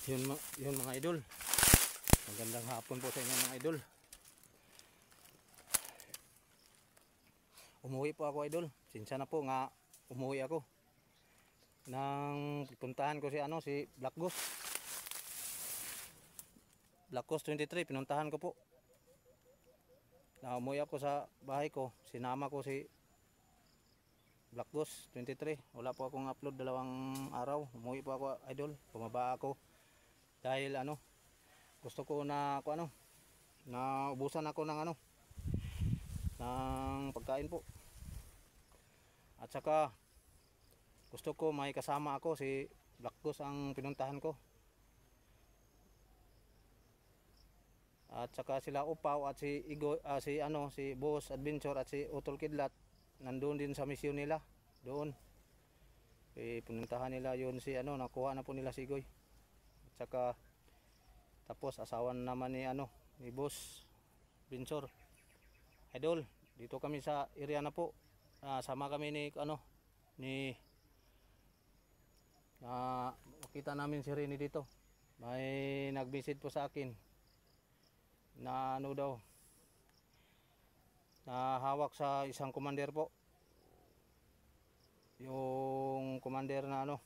Yun mga idol. Magandang hapon po sa inyo mga idol. Umuwi po ako idol. Sinsa na po nga umuwi ako. Nang puntahan ko si Black Ghost. Black Ghost 23 pinuntahan ko po. Na umuwi ako sa bahay ko. Sinama ko si Black Ghost 23. Wala po akong upload 2 araw. Umuwi po ako idol. Bumaba ako. Dahil gusto ko na ubusan ako ng ng pagkain po. At saka gusto ko may kasama ako, si Black Ghost ang pinuntahan ko. At saka sila Upaw at si Igo, si Boss Adventure at si Utol Kidlat nandoon din sa misyon nila doon. Pinuntahan nila yun nakuha na po nila si Igoy. At saka tapos asawan naman ni Boss Adventure. Idol, dito kami sa area na po. Sama kami makita namin si Rene dito. May nag-visit po sa akin na na hawak sa isang commander po. Yung commander na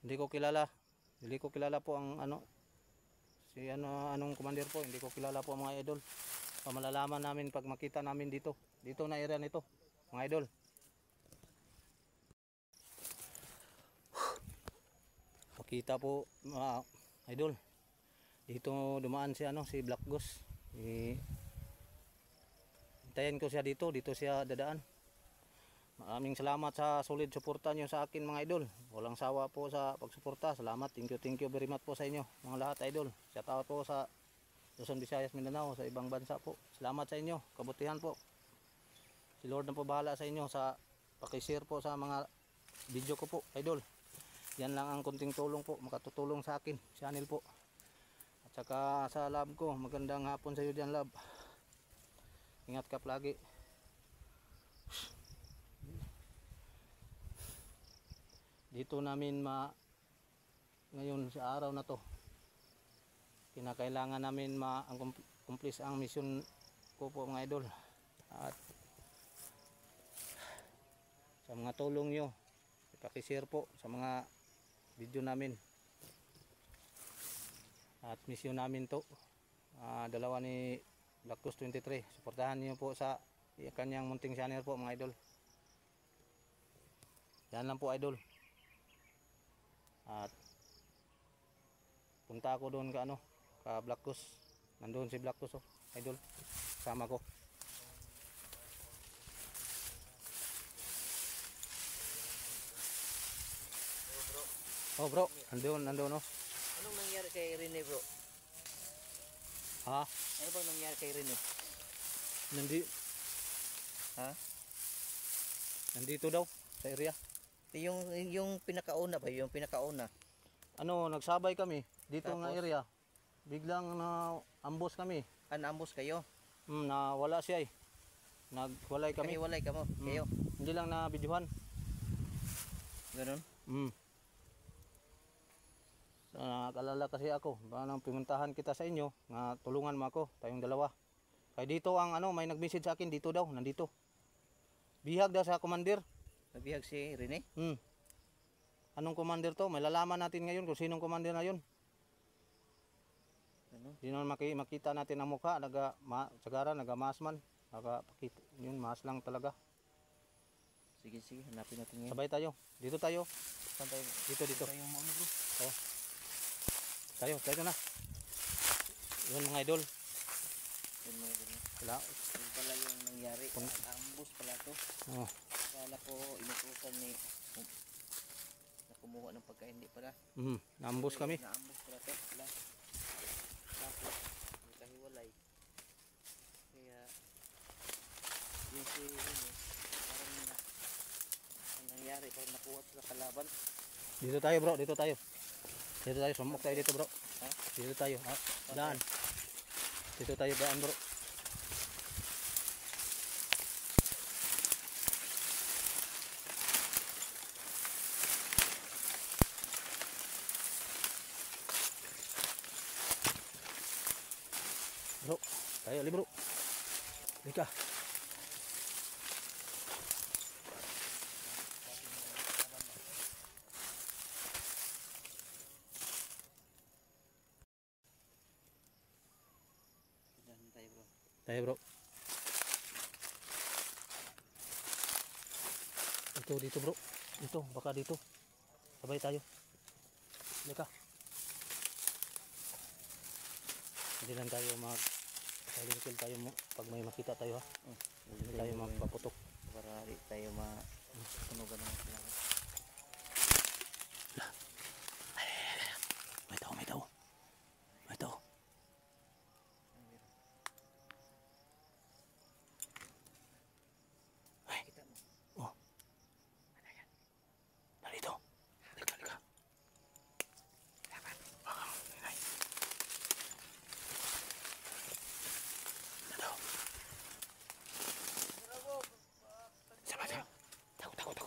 hindi ko kilala po ang anong commander po, hindi ko kilala po mga idol. Malalaman namin pag makita namin dito na area nito mga idol. Pakita po mga idol, dito dumaan si Black Ghost. Hintayin ko siya dito siya dadaan. Maraming salamat sa solid suporta nyo sa akin mga idol. Walang sawa po sa pagsuporta. Salamat, thank you very much po sa inyo mga lahat idol. Shout out po sa Luzon, Visayas, Mindanao, sa ibang bansa po. Salamat sa inyo, kabutihan po. Si Lord na po bahala sa inyo sa pakishare po sa mga video ko po idol. Yan lang ang kunting tulong po, makatutulong sa akin channel po. At saka sa love ko, magandang hapon sa iyo dyan love. Ingat ka lagi. Dito namin ngayon sa araw na to, kinakailangan namin ma-accomplish ang mission ko po mga idol. At sa mga tulong nyo, ipakishare po sa mga video namin. At mission namin to, dalawa ni Black Ghost 23. Suportahan niyo po sa kanyang munting channel po mga idol. Yan lang po idol. At punta ako doon ka Black Ghost. Nandoon si Black Ghost idol. Sama ko. Bro, nandoon Anong nangyari kay Rene bro? Ha? Ano bang nangyari kay Rene? Nandito daw sa area. Yung pinakauna ba? Yung pinakauna. Nagsabay kami dito Tapos? nga area. Biglang na-ambush kami. Na-ambush kayo? Nawala siya Nagwalay kami. Kami-walay ka mo? Kayo? Hindi lang na videohan. Ganun? Nakalala kasi ako. Nang pumuntahan kita sa inyo, nga tulungan mo ako, tayong dalawa. Kaya dito may nag-message sa akin dito daw, nandito. Bihag daw sa commander. Nabihag si Rene? Anong commander to? May lalaman natin ngayon kung sinong commander na yun. Ano? Di naman makita natin ang mukha, sagara, nagamasman. Yun, mas lang talaga. Sige, hanapin natin ngayon. Sabay tayo. Dito tayo. Saan tayo? Dito. Tayo mo bro? Oh. Tayo na. Yun mga idol. Yun mga ganun. Yun pala yung nangyari. Ambush pala to. Oh. Kala ko inutusan ni na kumuha ng pagkain, hindi pala. Naambus kami. Naambus pala to. Tapos nagkahiwalay. Kaya yung si Rene parang ang nangyari, parang nakuha sila kalaban. Dito tayo bro, dito tayo. Sumok tayo dito bro. Ha? Dito tayo. Daan. Dito tayo daan bro. Ayo, libro. Lika. Dahan tayo bro. Tayo bro. Dito bro. Dito, baka dito. Sabay tayo. Lika. Hindi lang tayo silent kill tayo mo pag may makita tayo ha. Hindi tayo magpaputok. Para di tayo matunugan ng sila. May tao, may tao. May tao. Ay, Kita mo. oh. Narito. Lika, lika. Baka, inay. Ano? Sama, sama. Takot.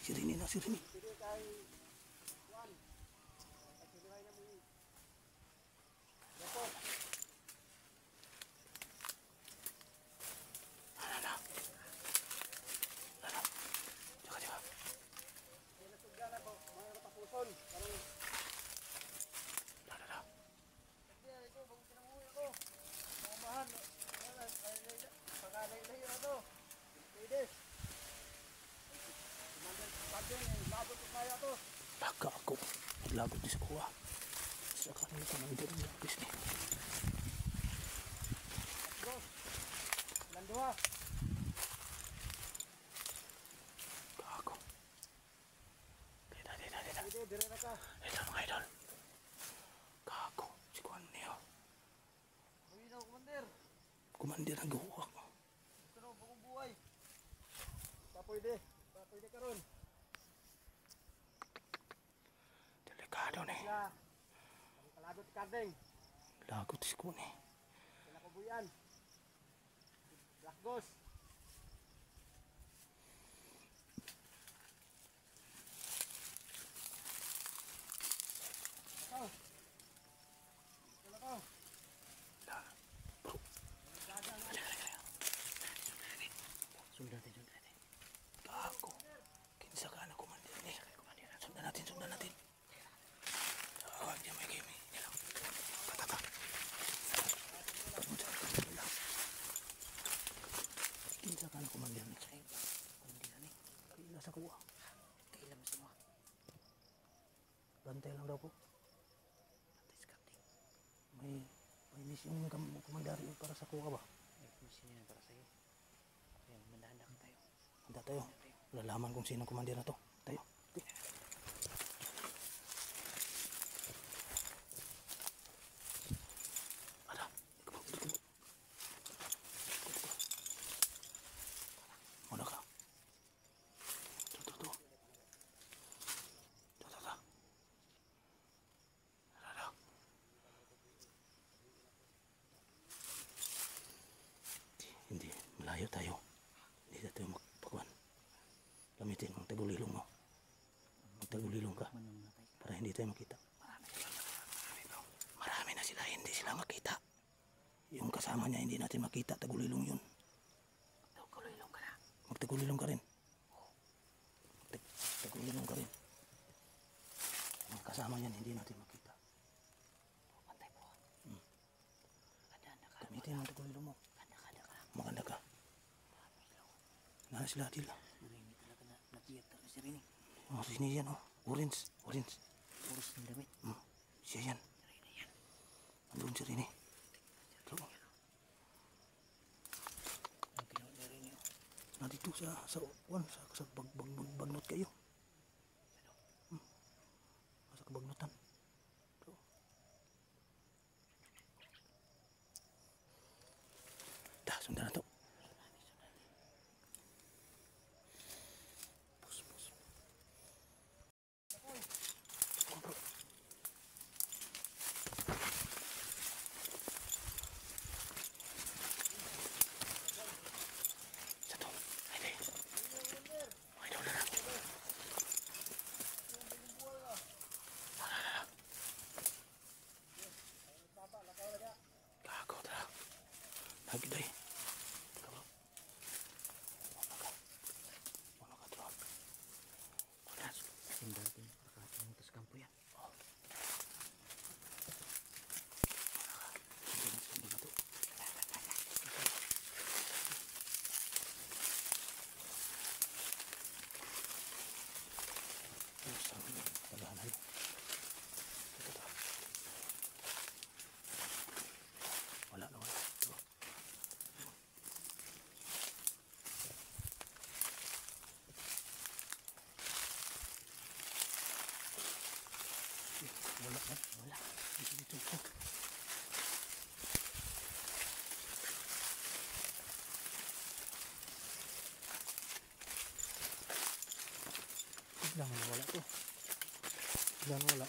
Si Rini na, si Rini. Ano? Jaga. Dah. Baka ako. Lagot di sa kuha. Sa kanila ka nang dito yung bis ni. Landua. Kako. Dita. Dire na ka. Ito mga idol. Kako. Si Kuan niyo. Uwi na komander. Kumandir ang gawa ko. Gusto na bagong buhay. Pwede karon. Delikado ni. Sila. Kalagot kardeng. Lagot si Kuan ni. Sila pabuyan. Black Ghost. Sundan natin. Kako. Kinsa ka na kumandir ni. Sundan natin. Oh, diyan may game. Yan lang. Patata. Kinsa ka na kumandir ni. Kaila sa kuha. Kailan mo semua. Bantay lang daw po. Patay scouting. May mission yung kumandari para sa kuha ba? Mission yan para sa'yo. Ayan, mandahan tayo. Handa tayo. Lalaman kung sino kumandir na to. Tayo. Okay. Ada. Ikut. Mana ka? Tuh. Ada. Hindi, malayo tayo. Hindi na tayo magpagwan. Gamitin ang tagulilong mo. Magtagulilong ka para hindi tayo makita. Marami na sila, hindi sila makita. Yung kasama niya hindi natin makita, tagulilong yun. Magtagulilong ka na. Magtagulilong ka rin. Tagulilong ka rin. Yung kasama niyan hindi natin makita. Pantay po. Handa ka. Gamitin ang tagulilong mo. Handa ka. Maganda ka. Nana sila Adil. Marini talaga na nag-theater na si Rini. Oh, sini yan oh. Orange. Urus ng damit. Siya yan. Rini yan. Andun si Rini. Ito. Ang ginawa ni Rini. Nandito sa bagnot kayo. Sa kabagnotan. Ito. Dah, sundan na to. Pus. Oh, bro. Satu. Ay, ay, daw na. Lagi day. Wala ka. Wala ka drop. Panas. Tinggal din. Nakakapunta sa kampo yan. Hindi na to. Wala na yun. Ito. Wala na wala. Ito. Wala na. Wala. Ito. Biglang wala to. Biglang wala.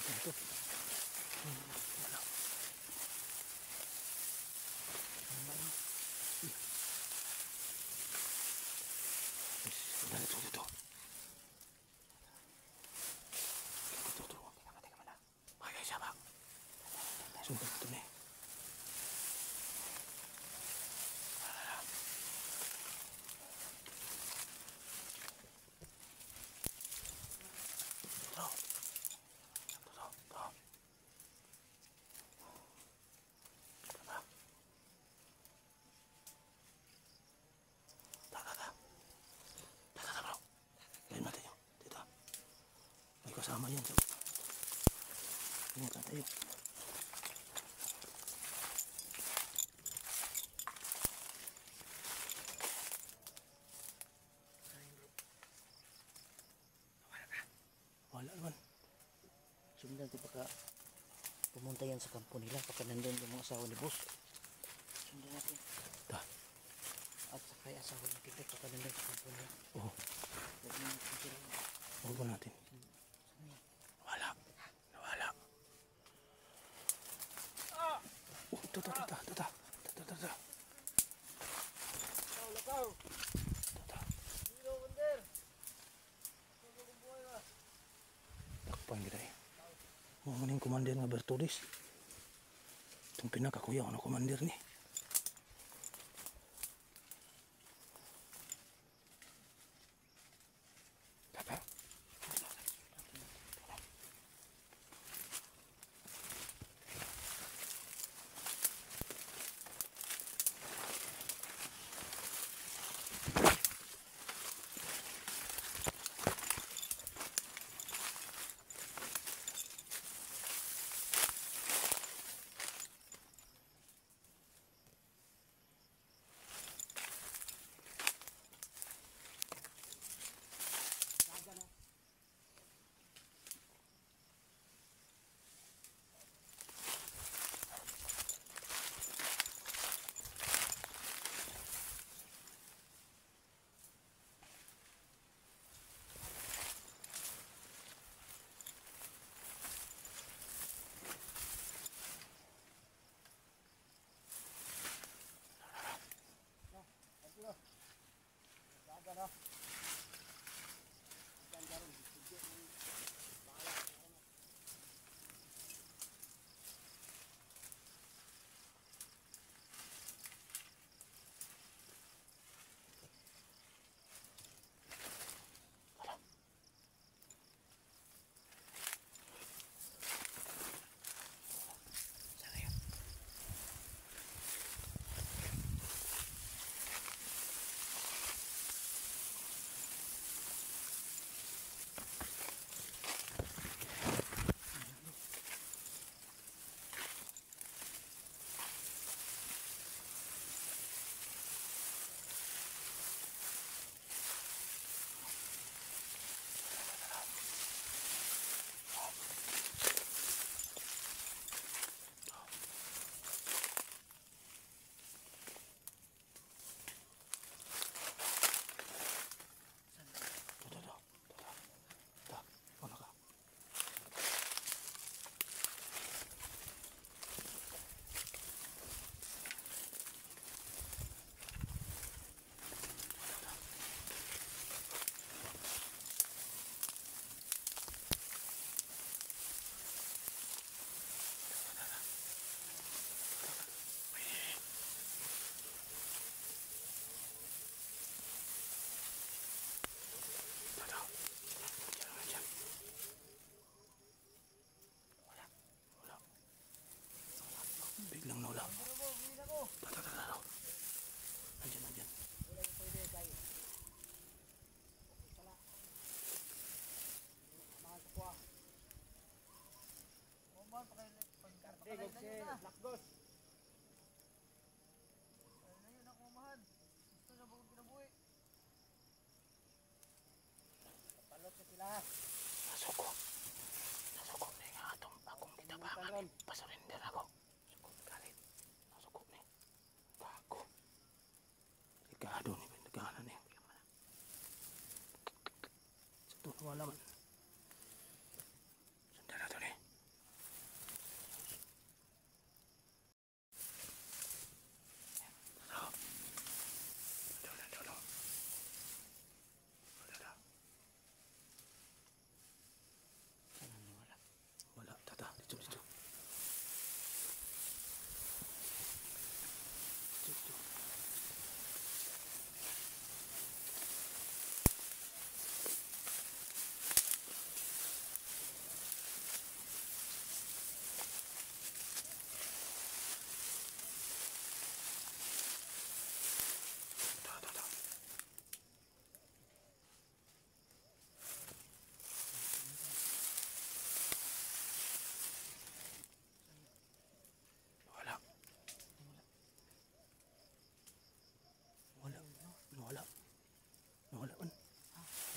Ito. Wala. Dali ito dito. Ito. Teka muna. Makikay siya ba? Sundan ito na eh. Kasama yan. Ingat na tayo. Wala naman. Sundan din baka pumunta yan sa kampo nila. Baka nandun yung mga asawa ni boss. Sundan natin. Da. At saka yung asawa ng kipit. Baka nandun sa kampo nila. Oo. Huwag mo natin sila. Huwag mo natin. Wala. Nawala. Ito. Lakaw. Dino, Wander. Bagong buhay ba? Takpan kita eh. Mamuning komandir nga Bertudis. Itong pinakakuya ko na komandir ni. Papa.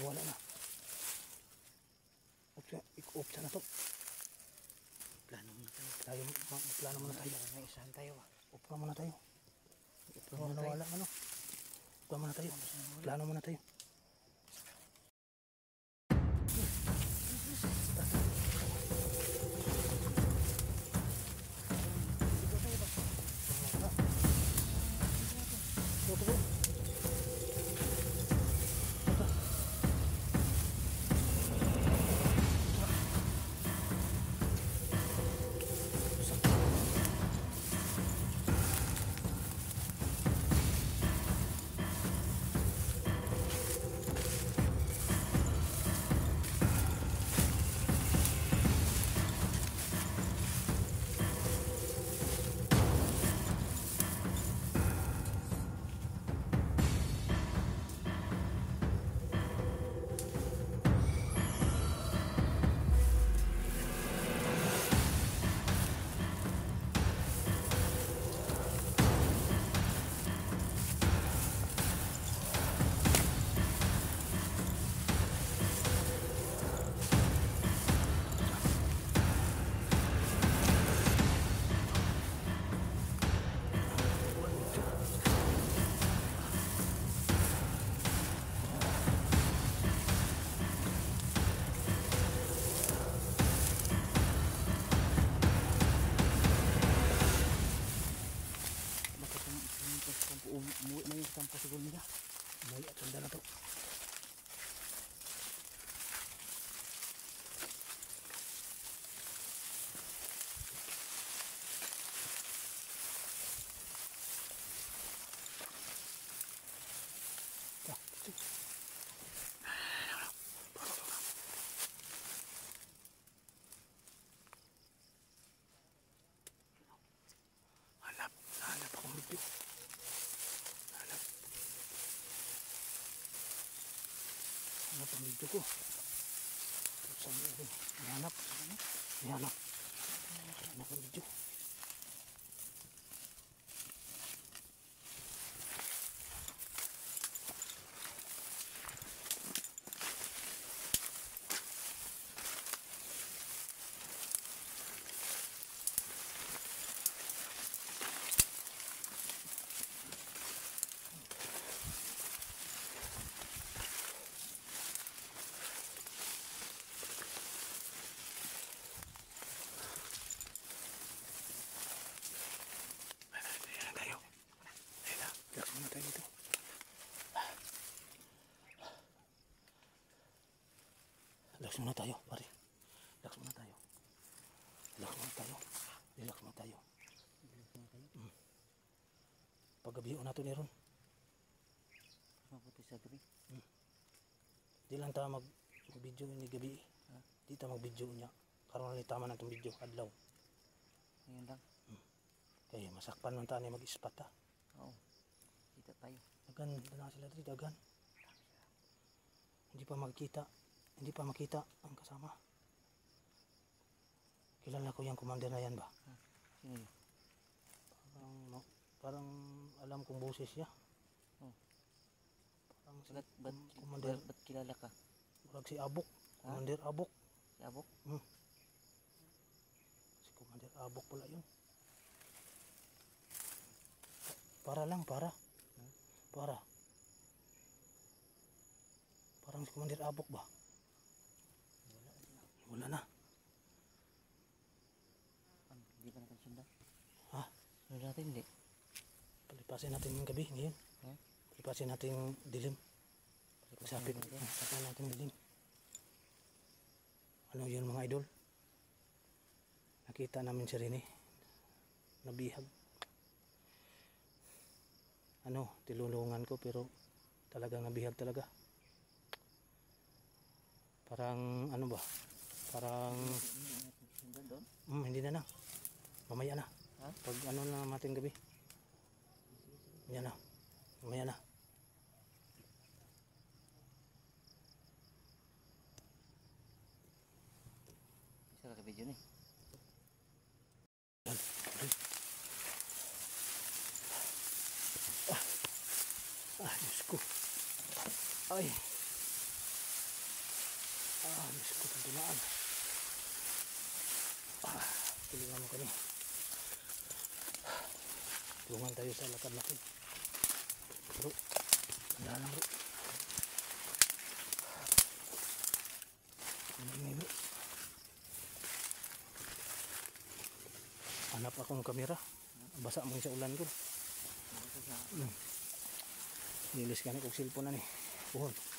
Wala na. Off na to. Plano muna tayo. Plano muna tayo. May isahan tayo ah. Off na muna tayo. Plano muna tayo. Wala ano. Off na muna tayo. Plano muna tayo. Umuwi na yung kampo siguro nila. Umuwi at tanda na to. Hanap akong video. Hanap ang video ko. Saan mo yun? Hanap ang video. Relax muna tayo, pare. Relax muna tayo. Relax muna tayo. Relax muna tayo. Paggabiho na ito ni Ron. Mabuti sa gabi. Di lang tayo mag-video ni gabi. Di tayo mag-video niya. Karoon na tama na itong video. Adlaw. Ngayon lang. Kaya masakpan lang tayo mag-ispat ha. Oo. Kita tayo. Dagan na sila dito, dagan. Hindi pa makita ang kasama. Kilala ko yung commander na yan ba? Sino yun? Parang alam kong boses siya. Oh. Parang si Commander. Ba't kilala ka? Parang si Abok. Commander Abok. Si Abok? Si Commander Abok pala yun. Para lang, para. Parang si Commander Abok ba? Wala na. Hindi pa natin sundan. Ha? Sundan natin hindi. Palipasin natin yung gabi ngayon. Palipasin natin yung dilim. Sapit. Sapit natin yung dilim. Ano yun mga idol? Nakita namin si Rene. Nabihag. Tilulungan ko pero talagang nabihag talaga. Parang ano ba? Parang hindi na na. Mamaya na. Pag ano na natin gabi. Yan na. Mamaya na. Isa ka video ni. Diyos ko. Ay. Diyos ko, tantunaan. Tulungan mo kami. Tulungan tayo sa lakad natin. Bro, tandaan lang bro. Hindi bro. Hanap akong kamera. Basa mo sa ulan ko. Nilis ka na kong cellphone na ni. Puhon.